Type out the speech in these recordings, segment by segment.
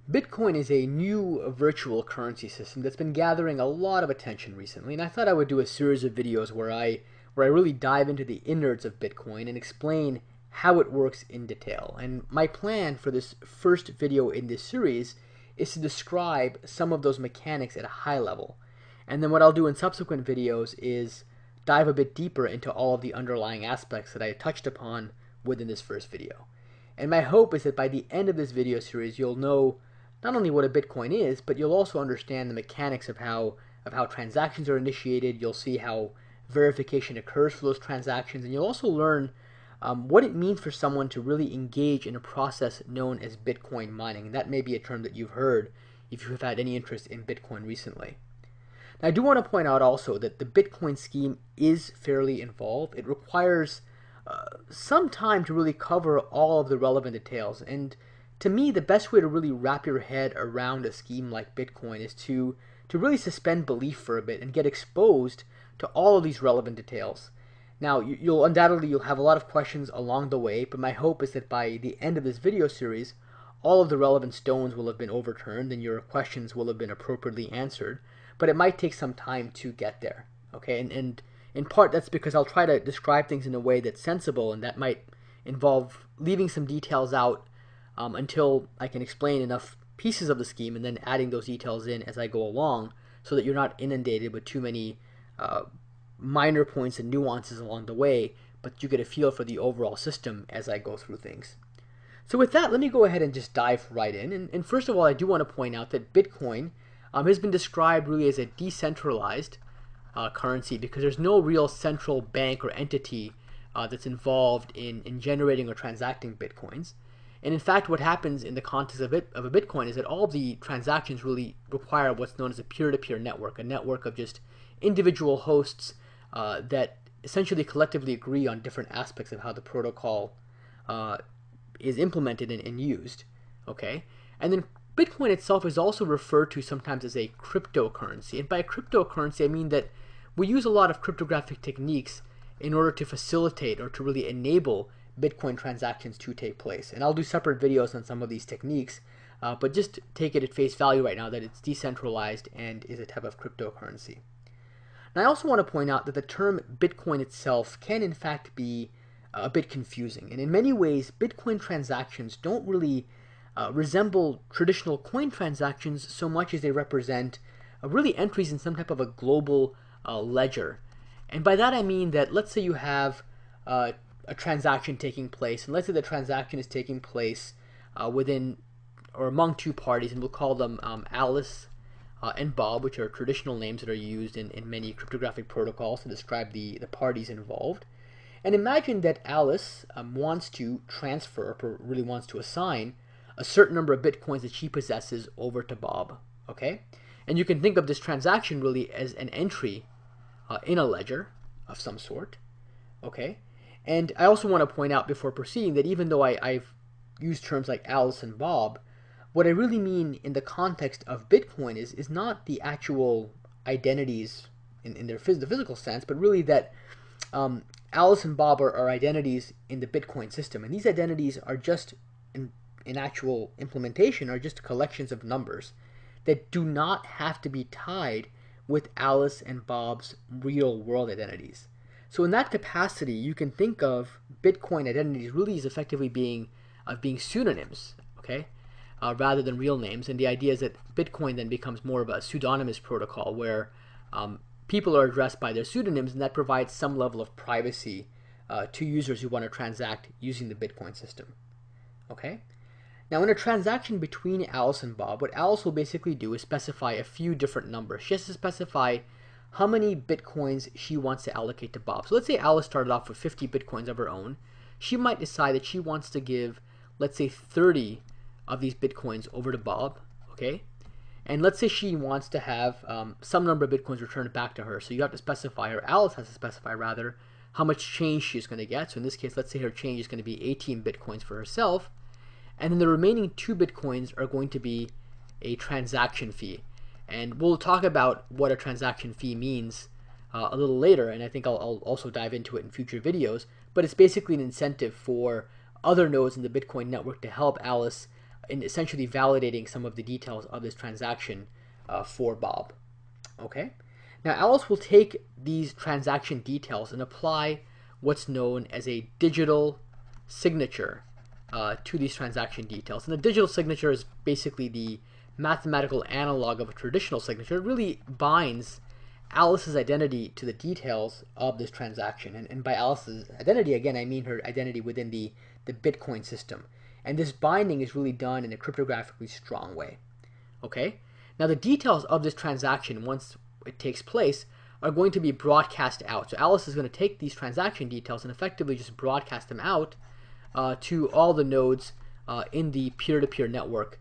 Bitcoin is a new virtual currency system that's been gathering a lot of attention recently, and I thought I would do a series of videos where I really dive into the innards of Bitcoin and explain how it works in detail. And my plan for this first video in this series is to describe some of those mechanics at a high level. And then what I'll do in subsequent videos is dive a bit deeper into all of the underlying aspects that I touched upon within this first video. And my hope is that by the end of this video series, you'll know not only what a Bitcoin is, but you'll also understand the mechanics of how transactions are initiated. You'll see how verification occurs for those transactions, and you'll also learn what it means for someone to really engage in a process known as Bitcoin mining. And that may be a term that you've heard if you've had any interest in Bitcoin recently. Now, I do want to point out also that the Bitcoin scheme is fairly involved. It requires some time to really cover all of the relevant details. And to me, the best way to really wrap your head around a scheme like Bitcoin is to really suspend belief for a bit and get exposed to all of these relevant details. Now, you'll undoubtedly have a lot of questions along the way, but my hope is that by the end of this video series, all of the relevant stones will have been overturned and your questions will have been appropriately answered, but it might take some time to get there, okay? And in part, that's because I'll try to describe things in a way that's sensible, and that might involve leaving some details out until I can explain enough pieces of the scheme and then adding those details in as I go along so that you're not inundated with too many minor points and nuances along the way, but you get a feel for the overall system as I go through things. So with that, let me go ahead and just dive right in. And first of all, I do want to point out that Bitcoin has been described really as a decentralized currency because there's no real central bank or entity that's involved in generating or transacting Bitcoins. And in fact, what happens in the context of a Bitcoin is that all of the transactions really require what's known as a peer-to-peer network, a network of just individual hosts that essentially collectively agree on different aspects of how the protocol is implemented and used. Okay, and then Bitcoin itself is also referred to sometimes as a cryptocurrency. And by cryptocurrency, I mean that we use a lot of cryptographic techniques in order to facilitate or to really enable Bitcoin transactions to take place. And I'll do separate videos on some of these techniques, but just take it at face value right now that it's decentralized and is a type of cryptocurrency. Now, I also want to point out that the term Bitcoin itself can in fact be a bit confusing. And in many ways, Bitcoin transactions don't really resemble traditional coin transactions so much as they represent really entries in some type of a global ledger. And by that I mean that let's say you have a transaction taking place, and let's say the transaction is taking place within or among two parties, and we'll call them Alice and Bob, which are traditional names that are used in many cryptographic protocols to describe the parties involved. And imagine that Alice wants to transfer, or really wants to assign, a certain number of Bitcoins that she possesses over to Bob, okay? And you can think of this transaction really as an entry in a ledger of some sort, okay? And I also want to point out before proceeding that even though I've used terms like Alice and Bob, what I really mean in the context of Bitcoin is not the actual identities in the physical sense, but really that Alice and Bob are identities in the Bitcoin system. And these identities are just, in actual implementation, are just collections of numbers that do not have to be tied with Alice and Bob's real world identities. So in that capacity, you can think of Bitcoin identities really as effectively being pseudonyms, okay, rather than real names. And the idea is that Bitcoin then becomes more of a pseudonymous protocol where people are addressed by their pseudonyms, and that provides some level of privacy to users who want to transact using the Bitcoin system. Okay. Now, in a transaction between Alice and Bob, what Alice will basically do is specify a few different numbers. She has to specify how many Bitcoins she wants to allocate to Bob. So let's say Alice started off with 50 Bitcoins of her own. She might decide that she wants to give, let's say, 30 of these Bitcoins over to Bob, okay? And let's say she wants to have some number of Bitcoins returned back to her. So you have to specify, or Alice has to specify rather, how much change she's going to get. So in this case, let's say her change is going to be 18 Bitcoins for herself. And then the remaining 2 Bitcoins are going to be a transaction fee. And we'll talk about what a transaction fee means a little later, and I think I'll also dive into it in future videos. But it's basically an incentive for other nodes in the Bitcoin network to help Alice in essentially validating some of the details of this transaction for Bob. Okay? Now Alice will take these transaction details and apply what's known as a digital signature to these transaction details. And the digital signature is basically the mathematical analog of a traditional signature. It really binds Alice's identity to the details of this transaction. And by Alice's identity, again, I mean her identity within the Bitcoin system. And this binding is really done in a cryptographically strong way. Okay? Now the details of this transaction, once it takes place, are going to be broadcast out. So Alice is going to take these transaction details and effectively just broadcast them out to all the nodes in the peer-to-peer network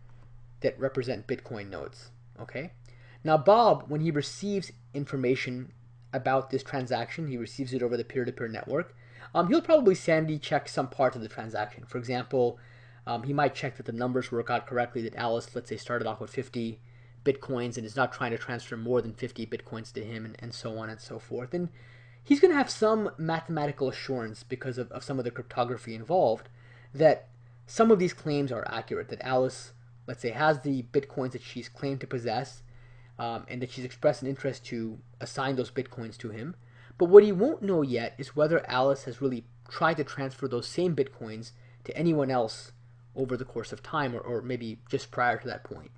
that represent Bitcoin nodes. Okay? Now Bob, when he receives information about this transaction, he receives it over the peer-to-peer network, he'll probably sanity check some parts of the transaction. For example, he might check that the numbers work out correctly, that Alice, let's say, started off with 50 Bitcoins and is not trying to transfer more than 50 Bitcoins to him, and so on and so forth. And he's going to have some mathematical assurance because of some of the cryptography involved that some of these claims are accurate, that Alice, let's say, has the Bitcoins that she's claimed to possess, and that she's expressed an interest to assign those Bitcoins to him. But what he won't know yet is whether Alice has really tried to transfer those same Bitcoins to anyone else over the course of time, or maybe just prior to that point.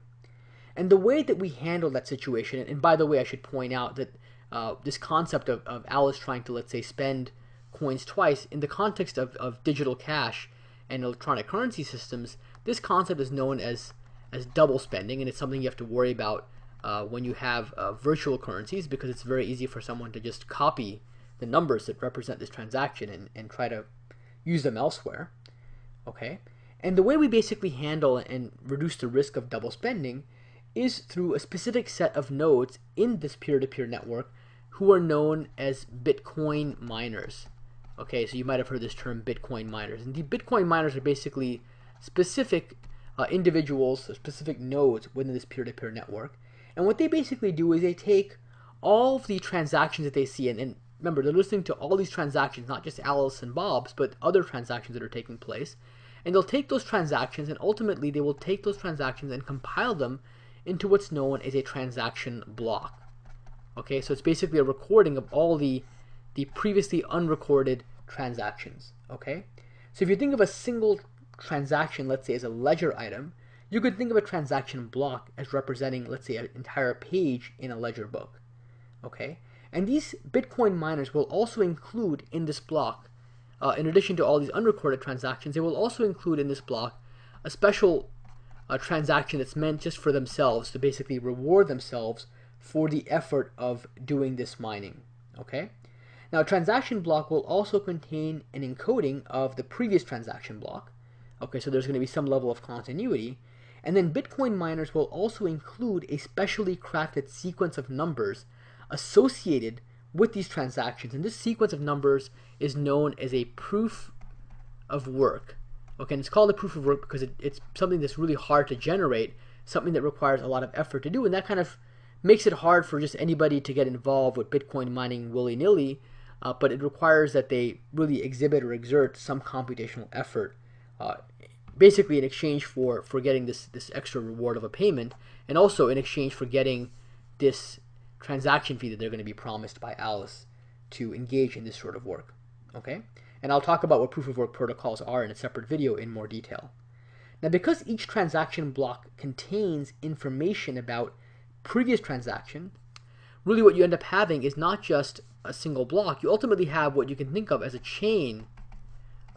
And the way that we handle that situation, and by the way, I should point out that this concept of Alice trying to, let's say, spend coins twice, in the context of digital cash and electronic currency systems, this concept is known as double spending, and it's something you have to worry about when you have virtual currencies, because it's very easy for someone to just copy the numbers that represent this transaction and try to use them elsewhere. Okay? And the way we basically handle and reduce the risk of double spending is through a specific set of nodes in this peer-to-peer network who are known as Bitcoin miners. Okay, so you might have heard this term, Bitcoin miners. And the Bitcoin miners are basically specific individuals, specific nodes within this peer-to-peer network. And what they basically do is they take all of the transactions that they see, and remember, they're listening to all these transactions, not just Alice and Bob's, but other transactions that are taking place. And they'll take those transactions, and ultimately they will take those transactions and compile them into what's known as a transaction block. Okay, so it's basically a recording of all the previously unrecorded transactions. Okay, so if you think of a single transaction, let's say, as a ledger item, you could think of a transaction block as representing, let's say, an entire page in a ledger book. Okay, and these Bitcoin miners will also include in this block, in addition to all these unrecorded transactions, they will also include in this block a special transaction that's meant just for themselves, to basically reward themselves for the effort of doing this mining. Okay? Now, a transaction block will also contain an encoding of the previous transaction block. Okay, so there's going to be some level of continuity. And then Bitcoin miners will also include a specially crafted sequence of numbers associated with these transactions. And this sequence of numbers is known as a proof of work. Okay, and it's called a proof of work because it's something that's really hard to generate, something that requires a lot of effort to do, and that kind of makes it hard for just anybody to get involved with Bitcoin mining willy-nilly, but it requires that they really exhibit or exert some computational effort, basically in exchange for getting this extra reward of a payment, and also in exchange for getting this transaction fee that they're going to be promised by Alice to engage in this sort of work. Okay? And I'll talk about what proof of work protocols are in a separate video in more detail. Now, because each transaction block contains information about previous transaction, really what you end up having is not just a single block. You ultimately have what you can think of as a chain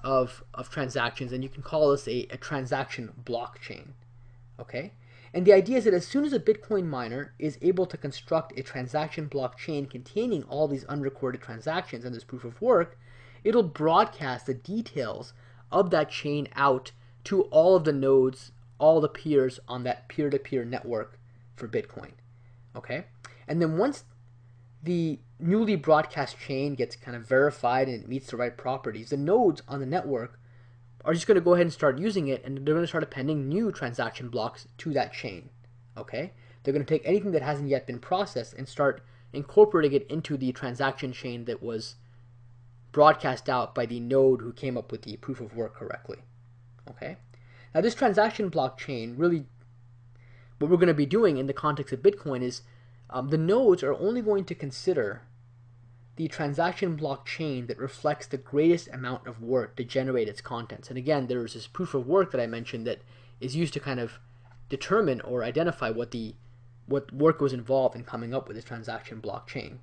of transactions, and you can call this a transaction blockchain. Okay? And the idea is that as soon as a Bitcoin miner is able to construct a transaction blockchain containing all these unrecorded transactions and this proof of work, it'll broadcast the details of that chain out to all of the nodes, all the peers on that peer-to-peer network for Bitcoin. Okay? And then once the newly broadcast chain gets kind of verified and it meets the right properties, the nodes on the network are just going to go ahead and start using it, and they're going to start appending new transaction blocks to that chain. Okay? They're going to take anything that hasn't yet been processed and start incorporating it into the transaction chain that was broadcast out by the node who came up with the proof of work correctly. Okay? Now this transaction blockchain, really what we're going to be doing in the context of Bitcoin is the nodes are only going to consider the transaction blockchain that reflects the greatest amount of work to generate its contents. And again, there's this proof of work that I mentioned that is used to kind of determine or identify what work was involved in coming up with this transaction blockchain.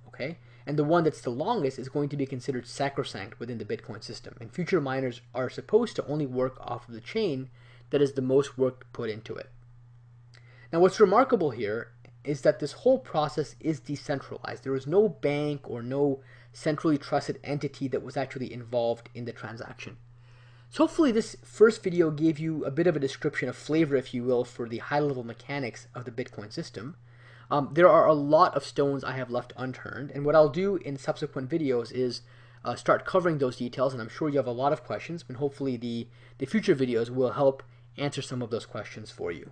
Okay? And the one that's the longest is going to be considered sacrosanct within the Bitcoin system. And future miners are supposed to only work off of the chain that is the most work put into it. Now what's remarkable here is that this whole process is decentralized. There is no bank or no centrally trusted entity that was actually involved in the transaction. So hopefully this first video gave you a bit of a description, a flavor, if you will, for the high-level mechanics of the Bitcoin system. There are a lot of stones I have left unturned, and what I'll do in subsequent videos is start covering those details, and I'm sure you have a lot of questions, and hopefully the future videos will help answer some of those questions for you.